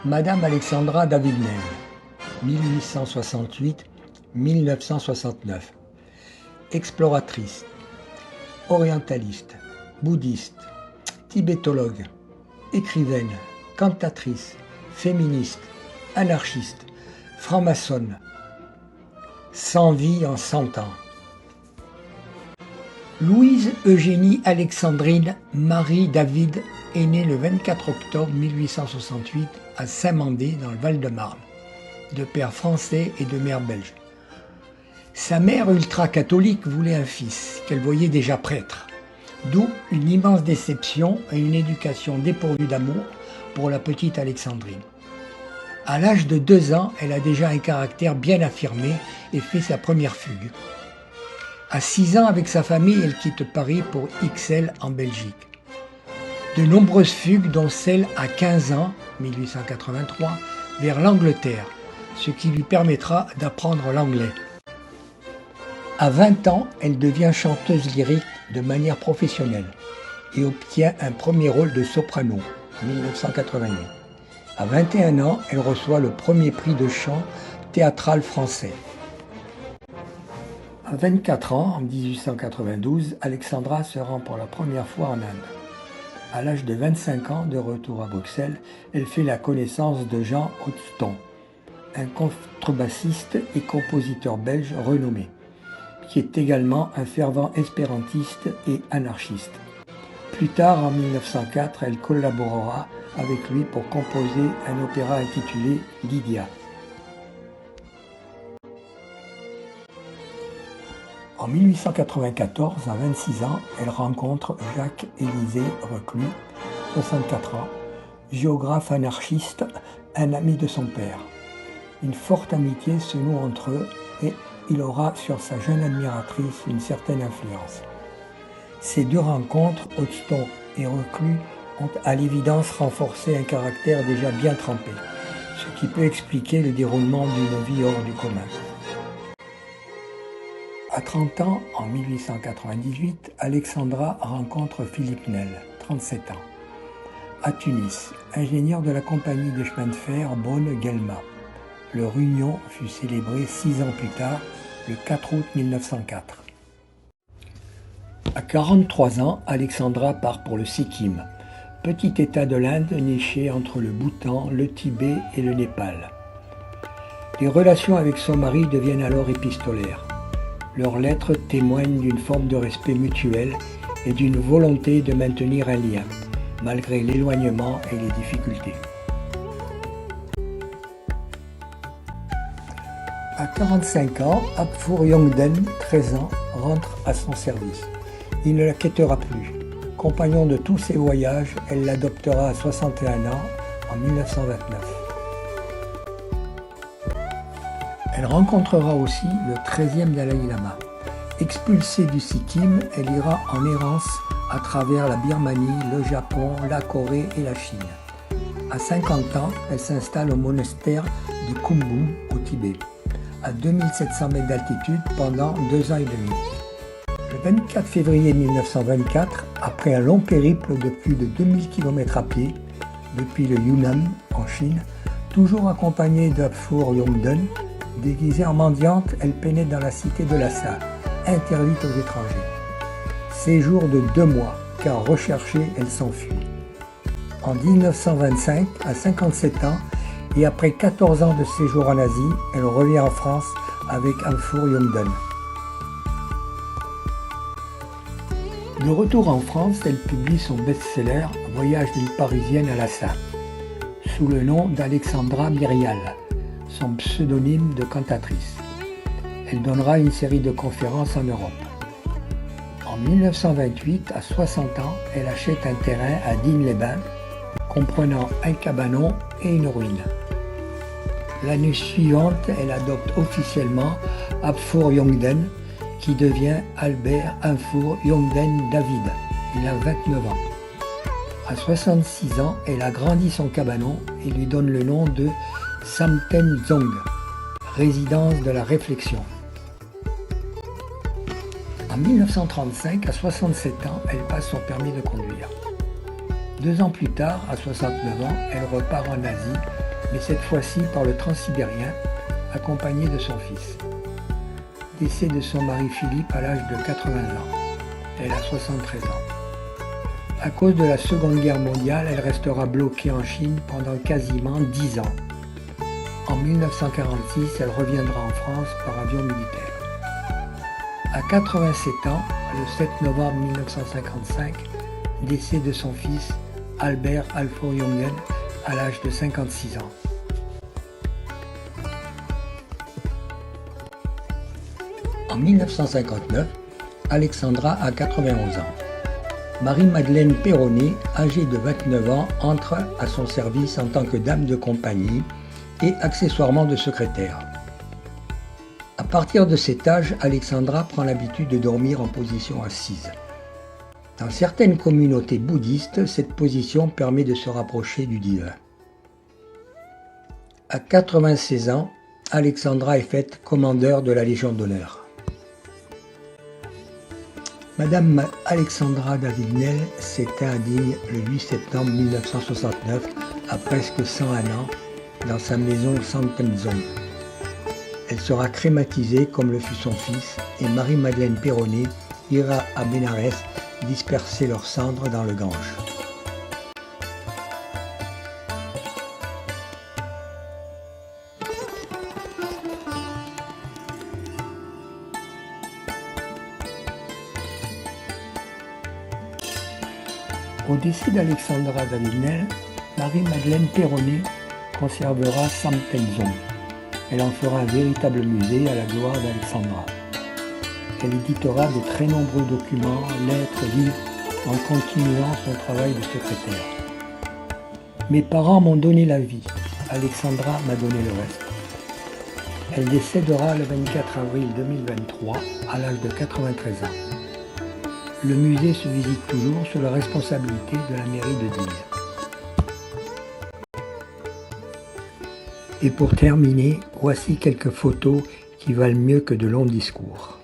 Madame Alexandra David-Nel, 1868-1969. Exploratrice, orientaliste, bouddhiste, tibétologue, écrivaine, cantatrice, féministe, anarchiste, franc-maçonne. 100 vies en 100 ans. Louise Eugénie Alexandrine Marie David est née le 24 octobre 1868 à Saint-Mandé dans le Val-de-Marne, de père français et de mère belge. Sa mère ultra-catholique voulait un fils qu'elle voyait déjà prêtre, d'où une immense déception et une éducation dépourvue d'amour pour la petite Alexandrine. À l'âge de 2 ans, elle a déjà un caractère bien affirmé et fait sa première fugue. À 6 ans, avec sa famille, elle quitte Paris pour Ixelles en Belgique. De nombreuses fugues, dont celle à 15 ans, 1883, vers l'Angleterre, ce qui lui permettra d'apprendre l'anglais. À 20 ans, elle devient chanteuse lyrique de manière professionnelle et obtient un premier rôle de soprano, en 1988. À 21 ans, elle reçoit le premier prix de chant théâtral français. À 24 ans, en 1892, Alexandra se rend pour la première fois en Inde. À l'âge de 25 ans, de retour à Bruxelles, elle fait la connaissance de Jean Hodgson, un contrebassiste et compositeur belge renommé, qui est également un fervent espérantiste et anarchiste. Plus tard, en 1904, elle collaborera avec lui pour composer un opéra intitulé Lydia. En 1894, à 26 ans, elle rencontre Jacques-Élisée Reclus, 64 ans, géographe anarchiste, un ami de son père. Une forte amitié se noue entre eux et il aura sur sa jeune admiratrice une certaine influence. Ces deux rencontres, Hodgson et Reclus, ont à l'évidence renforcé un caractère déjà bien trempé, ce qui peut expliquer le déroulement d'une vie hors du commun. À 30 ans, en 1898, Alexandra rencontre Philippe Nel, 37 ans, à Tunis, ingénieur de la compagnie de chemin de fer Beaune-Guelma. Leur union fut célébrée 6 ans plus tard, le 4 août 1904. À 43 ans, Alexandra part pour le Sikkim, petit état de l'Inde niché entre le Bhoutan, le Tibet et le Népal. Les relations avec son mari deviennent alors épistolaires. Leurs lettres témoignent d'une forme de respect mutuel et d'une volonté de maintenir un lien, malgré l'éloignement et les difficultés. À 45 ans, Apfour Yongden, 13 ans, rentre à son service. Il ne la quittera plus. Compagnon de tous ses voyages, elle l'adoptera à 61 ans, en 1929. Elle rencontrera aussi le 13e Dalai Lama. Expulsée du Sikkim, elle ira en errance à travers la Birmanie, le Japon, la Corée et la Chine. À 50 ans, elle s'installe au monastère de Kumbum, au Tibet, à 2700 mètres d'altitude pendant 2 ans et demi. Le 24 février 1924, après un long périple de plus de 2000 km à pied, depuis le Yunnan, en Chine, toujours accompagnée d'Apfour Yongden, déguisée en mendiante, elle pénètre dans la cité de Lhasa, interdite aux étrangers. Séjour de 2 mois, car recherchée, elle s'enfuit. En 1925, à 57 ans, et après 14 ans de séjour en Asie, elle revient en France avec Apfour Yongden. De retour en France, elle publie son best-seller « Voyage d'une Parisienne à Lhasa » sous le nom d'Alexandra Myrial, son pseudonyme de cantatrice. Elle donnera une série de conférences en Europe. En 1928, à 60 ans, elle achète un terrain à Digne-les-Bains, comprenant un cabanon et une ruine. L'année suivante, elle adopte officiellement Apfour Yongden, qui devient Albert Apfour Yongden David. Il a 29 ans. À 66 ans, elle agrandit son cabanon et lui donne le nom de Samten Dzong, résidence de la réflexion. En 1935, à 67 ans, elle passe son permis de conduire. 2 ans plus tard, à 69 ans, elle repart en Asie mais cette fois-ci par le transsibérien, accompagné de son fils. Décès de son mari Philippe à l'âge de 80 ans. Elle a 73 ans. À cause de la Seconde Guerre mondiale, elle restera bloquée en Chine pendant quasiment 10 ans. En 1946, elle reviendra en France par avion militaire. À 87 ans, le 7 novembre 1955, décès de son fils Albert Alfort-Jungen à l'âge de 56 ans. En 1959, Alexandra a 91 ans. Marie-Madeleine Perronnet, âgée de 29 ans, entre à son service en tant que dame de compagnie et accessoirement de secrétaire. À partir de cet âge, Alexandra prend l'habitude de dormir en position assise. Dans certaines communautés bouddhistes, cette position permet de se rapprocher du divin. À 96 ans, Alexandra est faite commandeur de la Légion d'honneur. Madame Alexandra David-Nel s'éteint à Digne le 8 septembre 1969, à presque 101 ans, dans sa maison Santenzone. Elle sera crématisée comme le fut son fils, et Marie-Madeleine Perronnet ira à Bénarès disperser leurs cendres dans le Gange. Au décès d'Alexandra David-Nel, Marie-Madeleine Perronnet conservera Santenzone. Elle en fera un véritable musée à la gloire d'Alexandra. Elle éditera de très nombreux documents, lettres, livres, en continuant son travail de secrétaire. Mes parents m'ont donné la vie, Alexandra m'a donné le reste. Elle décédera le 24 avril 2023 à l'âge de 93 ans. Le musée se visite toujours sous la responsabilité de la mairie de Digne. Et pour terminer, voici quelques photos qui valent mieux que de longs discours.